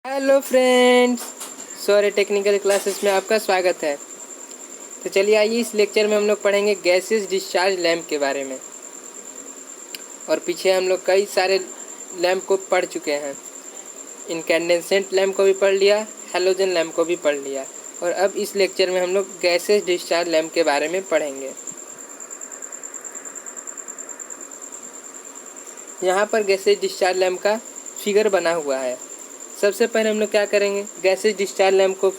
Hello friends, sorry technical classes में आपका स्वागत है। तो चलिए आइए इस लेक्चर में हम लोग पढ़ेंगे गैसेस डिस्चार्ज लैम्प के बारे में। और पीछे हम लोग कई सारे लैम्प को पढ़ चुके हैं। इनकैंडेसेंट लैम्प को भी पढ़ लिया, हैलोजन लैम्प को भी पढ़ लिया। और अब इस लेक्चर में हम लोग गैसेस डिस्चार्ज लैम्प के बारे में पढ़ेंगे। यहाँ पर गैसेस डिस्चार्ज लैम्प का फिगर बना हुआ है। सबसे पहले हम लोग क्या करेंगे, गैसेज डिस्चार्ज लैम्प को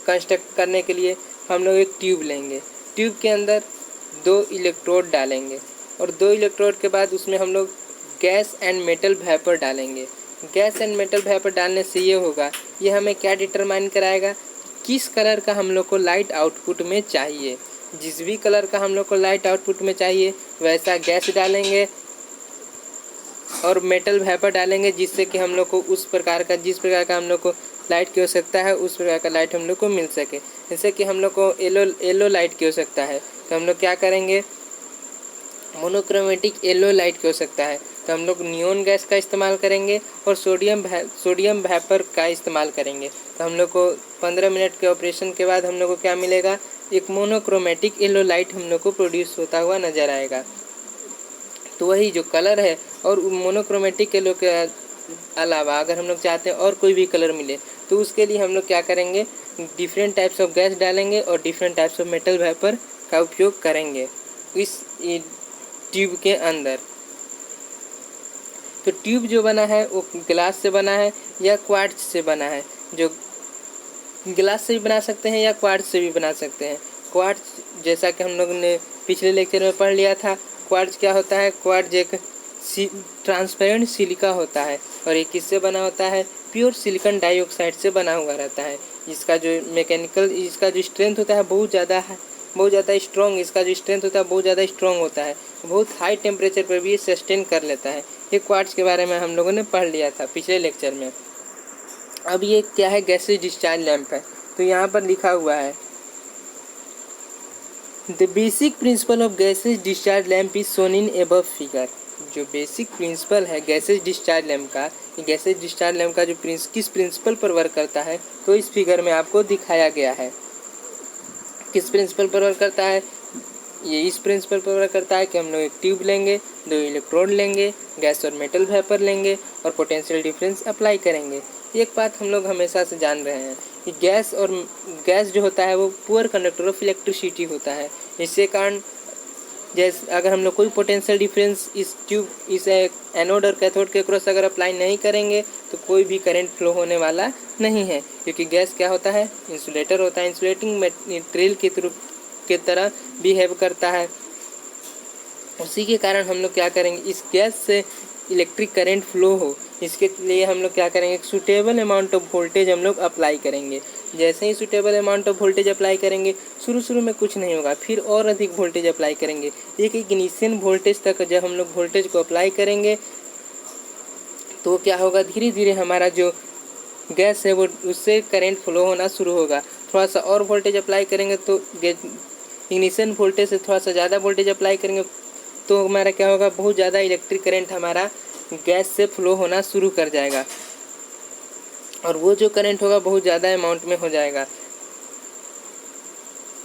कंस्ट्रक्ट करने के लिए हम लोग एक ट्यूब लेंगे। ट्यूब के अंदर 2 इलेक्ट्रोड डालेंगे और 2 इलेक्ट्रोड के बाद उसमें हम लोग गैस एंड मेटल वेपर डालेंगे। गैस एंड मेटल वेपर डालने से ये होगा, ये हमें क्या डिटरमाइन कराएगा, किस कलर का हम लोग को लाइट आउटपुट में चाहिए। जिस भी कलर का हम लोग को लाइट आउटपुट में चाहिए वैसा गैस डालेंगे और मेटल वेपर डालेंगे, जिससे कि हम लोग को उस प्रकार का, जिस प्रकार का हम लोग को लाइट की आवश्यकता है उस प्रकार का लाइट हम लोग को मिल सके। जैसे कि हम लोग को येलो लाइट की आवश्यकता है तो हम लोग क्या करेंगे, मोनोक्रोमेटिक येलो लाइट की आवश्यकता है तो हम लोग नियोन गैस का इस्तेमाल करेंगे और सोडियम वेपर का इस्तेमाल करेंगे। तो हम लोग को 15 मिनट के ऑपरेशन के बाद हम लोग को क्या मिलेगा, एक मोनोक्रोमेटिक येलो लाइट हम लोग को प्रोड्यूस होता हुआ नजर आएगा। तो वही जो कलर है, और मोनोक्रोमेटिक के लोग के अलावा अगर हम लोग चाहते हैं और कोई भी कलर मिले तो उसके लिए हम लोग क्या करेंगे, डिफरेंट टाइप्स ऑफ गैस डालेंगे और different types of metal vapour का उपयोग करेंगे इस ट्यूब के अंदर। तो ट्यूब जो बना है वो ग्लास से बना है या क्वार्ट्ज से बना है। जो ग्लास से भी बना सकते हैं या क्वार्ट्ज से भी बना सकते हैं। क्वार्ट्ज जैसा कि हम लोग ने पिछले लेक्चर में पढ़ लिया था, क्वार्ट्ज क्या होता है, क्वार्ट्ज एक ट्रांसपेरेंट सिलिका होता है और ये किससे बना होता है, प्योर सिलिकॉन डाइऑक्साइड से बना हुआ रहता है। इसका जो मैकेनिकल, इसका जो स्ट्रेंथ होता है बहुत ज़्यादा स्ट्रॉन्ग, इसका जो स्ट्रेंथ होता है बहुत ज़्यादा स्ट्रॉन्ग होता है, बहुत हाई टेम्परेचर पर भी ये सस्टेन कर लेता है। ये क्वार्ट्ज के बारे में हम लोगों ने पढ़ लिया था पिछले लेक्चर में। अब ये क्या है, गैसेज डिस्चार्ज लैम्प है। तो यहाँ पर लिखा हुआ है, the basic principle of gases discharge lamp is shown in above figure. जो बेसिक प्रिंसिपल है गैसेज डिस्चार्ज लैम्प का, गैसेज डिस्चार्ज लैम्प का जो किस प्रिंसिपल पर वर्क करता है तो इस फिगर में आपको दिखाया गया है। किस प्रिंसिपल पर वर्क करता है, ये इस प्रिंसिपल पर वर्क करता है कि हम लोग एक ट्यूब लेंगे, 2 इलेक्ट्रोड लेंगे, गैस और मेटल वेपर लेंगे और पोटेंशियल डिफरेंस अप्लाई करेंगे। एक बात हम लोग हमेशा से जान रहे हैं कि गैस जो होता है वो पुअर कंडक्टर ऑफ इलेक्ट्रिसिटी होता है। इससे कारण जैसे अगर हम लोग कोई पोटेंशियल डिफरेंस इस एनोड और कैथोड के क्रॉस अगर अप्लाई नहीं करेंगे तो कोई भी करंट फ्लो होने वाला नहीं है, क्योंकि गैस क्या होता है, इंसुलेटर होता है, इंसुलेटिंग मटेरियल के तरह बिहेव करता है। उसी के कारण हम लोग क्या करेंगे, इस गैस से इलेक्ट्रिक करंट फ्लो हो इसके लिए हम लोग क्या करेंगे, एक सूटेबल अमाउंट ऑफ वोल्टेज हम लोग अप्लाई करेंगे। जैसे ही suitable amount of voltage apply करेंगे, शुरू में कुछ नहीं होगा, फिर और अधिक वोल्टेज अप्लाई करेंगे। एक इग्निशन वोल्टेज तक जब हम लोग वोल्टेज को अप्लाई करेंगे तो क्या होगा, धीरे धीरे हमारा जो गैस है वो उससे करंट फ्लो होना शुरू होगा। थोड़ा सा और वोल्टेज अप्लाई करेंगे तो इग्निशन वोल्टेज से थोड़ा सा ज़्यादा वोल्टेज अप्लाई करेंगे तो हमारा क्या होगा, बहुत ज़्यादा इलेक्ट्रिक करंट हमारा गैस से फ्लो होना शुरू कर जाएगा और वो जो करंट होगा बहुत ज़्यादा अमाउंट में हो जाएगा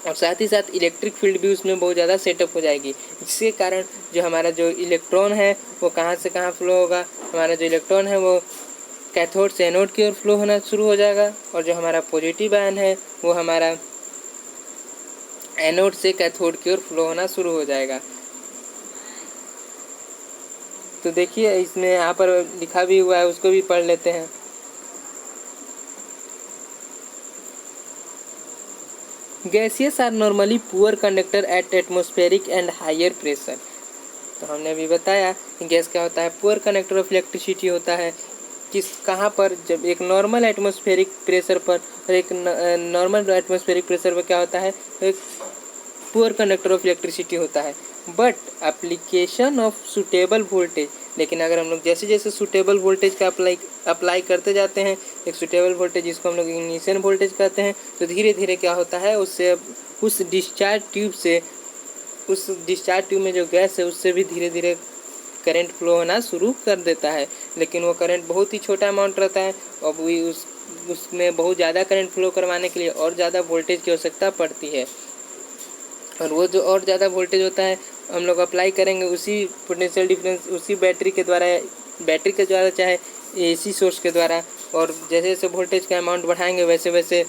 और साथ ही साथ इलेक्ट्रिक फील्ड भी उसमें बहुत ज़्यादा सेटअप हो जाएगी। जिसके कारण जो हमारा जो इलेक्ट्रॉन है वो कहाँ से कहाँ फ्लो होगा, हमारा जो इलेक्ट्रॉन है वो कैथोड से एनोड की ओर फ्लो होना शुरू हो जाएगा और जो हमारा पॉजिटिव आयन है वो हमारा एनोड से कैथोड की ओर फ्लो होना शुरू हो जाएगा। तो देखिए इसमें यहाँ पर लिखा भी हुआ है, उसको भी पढ़ लेते हैं। Gaseous are normally poor conductor at atmospheric and higher pressure. तो हमने अभी बताया कि गैस क्या होता है, पुअर कंडक्टर ऑफ इलेक्ट्रिसिटी होता है कहाँ पर, जब एक नॉर्मल एटमॉस्फेरिक प्रेशर पर, और एक नॉर्मल एटमॉस्फेरिक प्रेशर पर क्या होता है, एक पुअर कंडक्टर ऑफ इलेक्ट्रिसिटी होता है। But application of suitable voltage, लेकिन अगर हम लोग जैसे जैसे सुटेबल वोल्टेज का अप्लाई करते जाते हैं, एक सुटेबल वोल्टेज जिसको हम लोग इग्निशन वोल्टेज कहते हैं, तो धीरे धीरे क्या होता है, उससे उस डिस्चार्ज ट्यूब में जो गैस है उससे भी धीरे धीरे करंट फ्लो होना शुरू कर देता है। लेकिन वो करंट बहुत ही छोटा अमाउंट रहता है और उसमें बहुत ज़्यादा करंट फ्लो करवाने के लिए और ज़्यादा वोल्टेज की आवश्यकता पड़ती है, और वो जो और ज़्यादा वोल्टेज होता है हम लोग अप्लाई करेंगे उसी पोटेंशियल डिफरेंस उसी बैटरी के द्वारा चाहे एसी सोर्स के द्वारा, और जैसे जैसे वोल्टेज का अमाउंट बढ़ाएंगे वैसे वैसे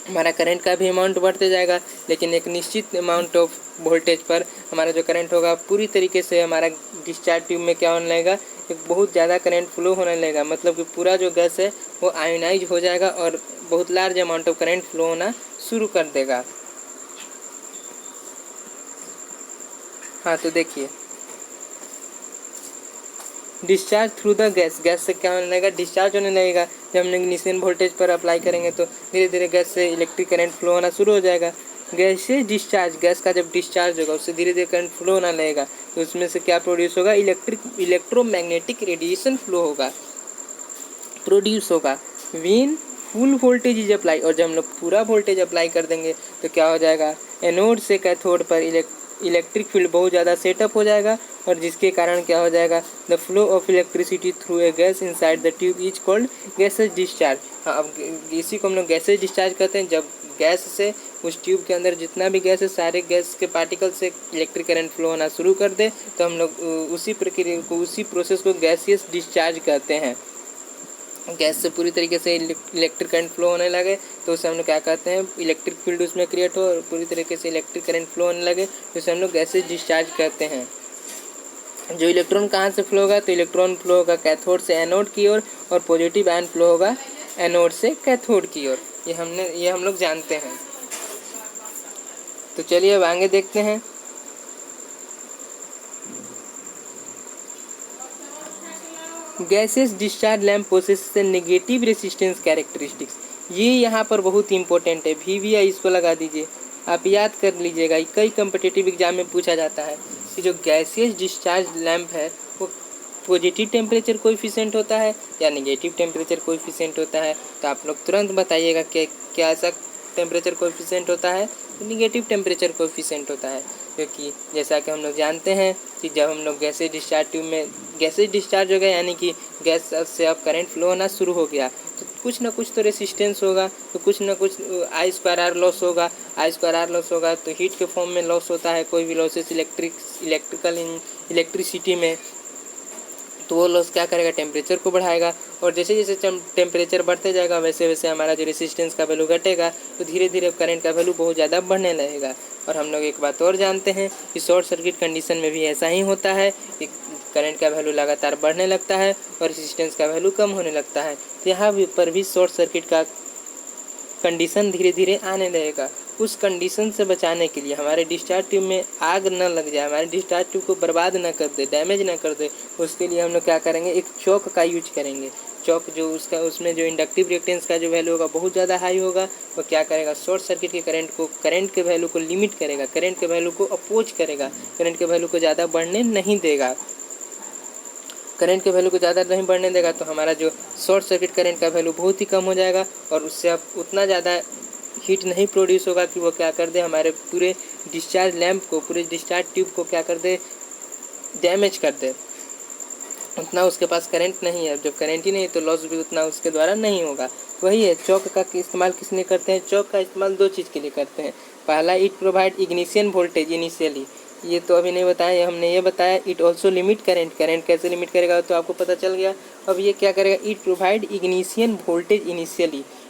हमारा करंट का भी अमाउंट बढ़ते जाएगा। लेकिन एक निश्चित अमाउंट ऑफ वोल्टेज पर हमारा जो करंट होगा पूरी तरीके से हमारा डिस्चार्ज ट्यूब में क्या होने लगेगा, एक बहुत ज़्यादा करंट फ्लो होने लगेगा, मतलब कि पूरा जो गैस है वो आयोनाइज हो जाएगा और बहुत large amount of current flow होना शुरू कर देगा। हाँ तो देखिए, डिस्चार्ज थ्रू द गैस से क्या होने लगेगा, डिस्चार्ज होने लगेगा। जब हम लोग इनिशियल वोल्टेज पर अप्लाई करेंगे तो धीरे धीरे गैस से इलेक्ट्रिक करंट फ्लो होना शुरू हो जाएगा। गैस से डिस्चार्ज, गैस का जब डिस्चार्ज होगा उससे धीरे धीरे करंट फ्लो होना लगेगा, तो उसमें से क्या प्रोड्यूस होगा, इलेक्ट्रोमैग्नेटिक रेडिएशन फ्लो होगा, प्रोड्यूस होगा when full voltage is apply. और जब हम लोग पूरा वोल्टेज अप्लाई कर देंगे तो क्या हो जाएगा, एनोड से कैथोड पर इलेक्ट्रिक फील्ड बहुत ज़्यादा सेटअप हो जाएगा, और जिसके कारण क्या हो जाएगा, the flow of electricity through a gas inside the tube is called gases discharge. हाँ, अब इसी को हम लोग गैसेज डिस्चार्ज कहते हैं। जब गैस से उस ट्यूब के अंदर जितना भी गैस है सारे गैस के पार्टिकल से इलेक्ट्रिक करंट फ्लो होना शुरू कर दे तो हम लोग उसी प्रक्रिया को, उसी प्रोसेस को गैसियस डिस्चार्ज कहते हैं। गैस से पूरी तरीके से इलेक्ट्रिक करंट फ्लो होने लगे तो उसे हम लोग क्या कहते हैं, इलेक्ट्रिक फील्ड उसमें क्रिएट हो और पूरी तरीके से इलेक्ट्रिक करंट फ्लो होने लगे तो उसे हम लोग गैसेज डिस्चार्ज कहते हैं। जो इलेक्ट्रॉन कहाँ से फ्लो होगा, तो इलेक्ट्रॉन फ्लो होगा कैथोड से एनोड की ओर, और पॉजिटिव आयन फ्लो होगा एनोड से कैथोड की ओर। ये हम लोग जानते हैं। तो चलिए अब आगे देखते हैं। Gases discharge lamp possess negative resistance characteristics. ये यहाँ पर बहुत इंपॉर्टेंट है, VVI इसको लगा दीजिए, आप याद कर लीजिएगा, कई कम्पिटिटिव एग्जाम में पूछा जाता है कि जो गैसियस डिस्चार्ज लैम्प है वो पॉजिटिव टेम्परेचर कोएफिशिएंट होता है या नेगेटिव टेम्परेचर कोएफिशिएंट होता है। तो आप लोग तुरंत बताइएगा कि क्या ऐसा टेम्परेचर कोएफिशिएंट होता है, तो नेगेटिव टेम्परेचर कोएफिशिएंट होता है। क्योंकि जैसा कि हम लोग जानते हैं कि जब हम लोग गैसेज डिस्चार्ज ट्यूब में गैसेज डिस्चार्ज हो गया यानी कि गैस से अब करंट फ्लो होना शुरू हो गया, तो कुछ ना कुछ तो रेसिस्टेंस होगा, तो कुछ ना कुछ I²R लॉस होगा। I²R लॉस होगा तो हीट के फॉर्म में लॉस होता है, कोई भी लॉसेस इलेक्ट्रिसिटी में, तो वो लॉस क्या करेगा, टेम्परेचर को बढ़ाएगा। और जैसे जैसे टेम्परेचर बढ़ते जाएगा वैसे वैसे हमारा जो रेसिस्टेंस का वैल्यू घटेगा, तो धीरे धीरे करंट का वैल्यू बहुत ज़्यादा बढ़ने लगेगा। और हम लोग एक बात और जानते हैं कि शॉर्ट सर्किट कंडीशन में भी ऐसा ही होता है कि करंट का वैल्यू लगातार बढ़ने लगता है और रेसिस्टेंस का वैल्यू कम होने लगता है। तो यहाँ पर भी शॉर्ट सर्किट का कंडीशन धीरे धीरे आने लगेगा। उस कंडीशन से बचाने के लिए, हमारे डिस्चार्ज ट्यूब में आग न लग जाए, हमारे डिस्चार्ज ट्यूब को बर्बाद न कर दे, डैमेज न कर दे, उसके लिए हम लोग क्या करेंगे, एक चौक का यूज करेंगे। चौक जो उसमें जो इंडक्टिव रिएक्टेंस का जो वैल्यू होगा बहुत ज़्यादा हाई होगा, वो क्या करेगा, शॉर्ट सर्किट के करंट के वैल्यू को लिमिट करेगा, करंट के वैल्यू को अपोज करेगा, करंट के वैल्यू को ज़्यादा बढ़ने नहीं देगा। करंट के वैल्यू को ज़्यादा नहीं बढ़ने देगा तो हमारा जो शॉर्ट सर्किट करंट का वैल्यू बहुत ही कम हो जाएगा, और उससे अब उतना ज़्यादा हीट नहीं प्रोड्यूस होगा कि वो क्या कर दे, हमारे पूरे डिस्चार्ज लैम्प को, पूरे डिस्चार्ज ट्यूब को क्या कर दे, डैमेज कर दे। उतना उसके पास करंट नहीं है, जब करंट ही नहीं है तो लॉस भी उतना उसके द्वारा नहीं होगा। वही है, चौक का इस्तेमाल किस लिए करते हैं, चौक का इस्तेमाल दो चीज़ के लिए करते हैं। पहला, it provide ignition voltage initially, ये तो अभी नहीं बताया, हमने ये बताया। It also limit current, current कैसे लिमिट करेगा तो आपको पता चल गया। अब ये क्या करेगा, it provide ignition voltage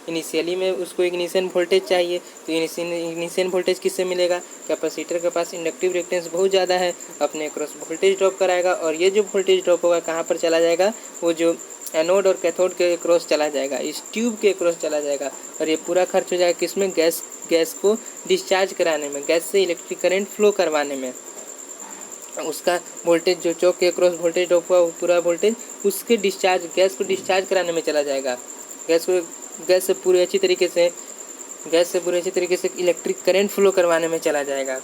initially में उसको इग्निशन वोल्टेज चाहिए, तो इग्निशन वोल्टेज किससे मिलेगा, कैपेसिटर के पास इंडक्टिव रिएक्टेंस बहुत ज़्यादा है, अपने क्रॉस वोल्टेज ड्रॉप कराएगा, और ये जो वोल्टेज ड्रॉप होगा कहाँ पर चला जाएगा, वो जो एनोड और कैथोड के क्रॉस चला जाएगा, इस ट्यूब के क्रॉस चला जाएगा, और ये पूरा खर्च हो जाएगा किसमें, गैस को डिस्चार्ज कराने में, गैस से इलेक्ट्रिक करंट फ्लो करवाने में। उसका वोल्टेज जो चौक के क्रॉस वोल्टेज ड्रॉप हुआ वो पूरा वोल्टेज उसके गैस को डिस्चार्ज कराने में चला जाएगा, गैस से पूरी अच्छी तरीके से इलेक्ट्रिक करंट फ्लो करवाने में चला जाएगा।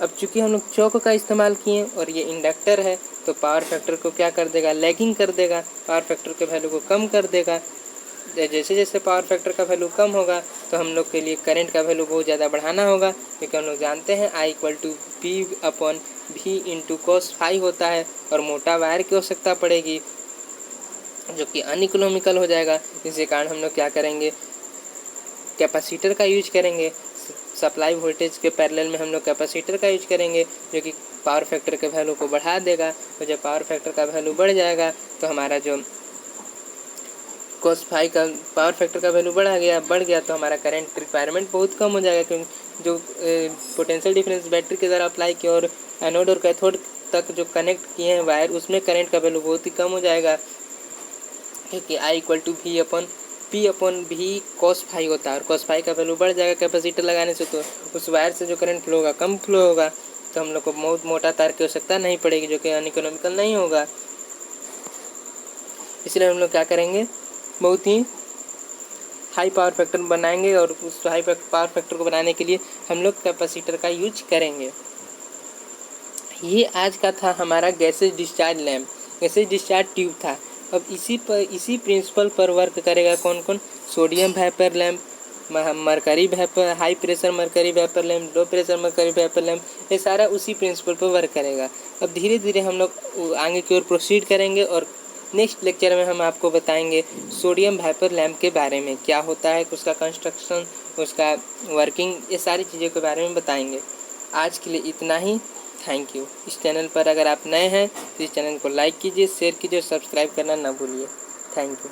अब चूंकि हम लोग चौक का इस्तेमाल किए और ये इंडक्टर है तो पावर फैक्टर को क्या कर देगा, लैगिंग कर देगा, पावर फैक्टर के वैल्यू को कम कर देगा। जैसे जैसे पावर फैक्टर का वैल्यू कम होगा तो हम लोग के लिए करंट का वैल्यू बहुत ज़्यादा बढ़ाना होगा, क्योंकि हम लोग जानते हैं I = P/V × cos φ होता है, और मोटा वायर की आवश्यकता पड़ेगी। जो कि अनइकोनॉमिकल हो जाएगा। इसी कारण हम लोग क्या करेंगे, कैपेसिटर का यूज करेंगे। सप्लाई वोल्टेज के पैरेलल में हम लोग कैपेसिटर का यूज करेंगे, जो कि पावर फैक्टर के वैल्यू को बढ़ा देगा। और जब पावर फैक्टर का वैल्यू बढ़ जाएगा तो हमारा जो cos फाई का पावर फैक्टर का वैल्यू बढ़ गया तो हमारा करंट रिक्वायरमेंट बहुत कम हो जाएगा, क्योंकि जो पोटेंशियल डिफरेंस बैटरी के द्वारा अप्लाई किया और एनोड और कैथोड तक जो कनेक्ट किए हैं वायर, उसमें करंट का वैल्यू बहुत ही कम हो जाएगा, क्योंकि I = P/V cos फाई होता है। और cos फाई का वैल्यू बढ़ जाएगा कैपेसिटर लगाने से, तो उस वायर से जो करंट फ्लो होगा कम फ्लो होगा, तो हम लोग को बहुत मोटा तार की आवश्यकता नहीं पड़ेगी, जो कि अनइकोनॉमिकल नहीं होगा। इसलिए हम लोग क्या करेंगे, बहुत ही हाई पावर फैक्टर बनाएंगे, और उस हाई पावर फैक्टर को बनाने के लिए हम लोग कैपेसिटर का यूज करेंगे। ये आज का था हमारा gases discharge lamp, gases discharge tube था। अब इसी प्रिंसिपल पर वर्क करेगा कौन कौन, sodium vapour lamp, mercury vapour, high pressure mercury vapour lamp, low pressure mercury vapour lamp, ये सारा उसी प्रिंसिपल पर वर्क करेगा। अब धीरे धीरे हम लोग आगे की ओर प्रोसीड करेंगे, और नेक्स्ट लेक्चर में हम आपको बताएंगे सोडियम वेपर लैम्प के बारे में, क्या होता है, उसका कंस्ट्रक्शन, उसका वर्किंग, ये सारी चीज़ों के बारे में बताएंगे। आज के लिए इतना ही। Thank you. इस चैनल पर अगर आप नए हैं तो इस चैनल को लाइक कीजिए, शेयर कीजिए और सब्सक्राइब करना ना भूलिए। Thank you.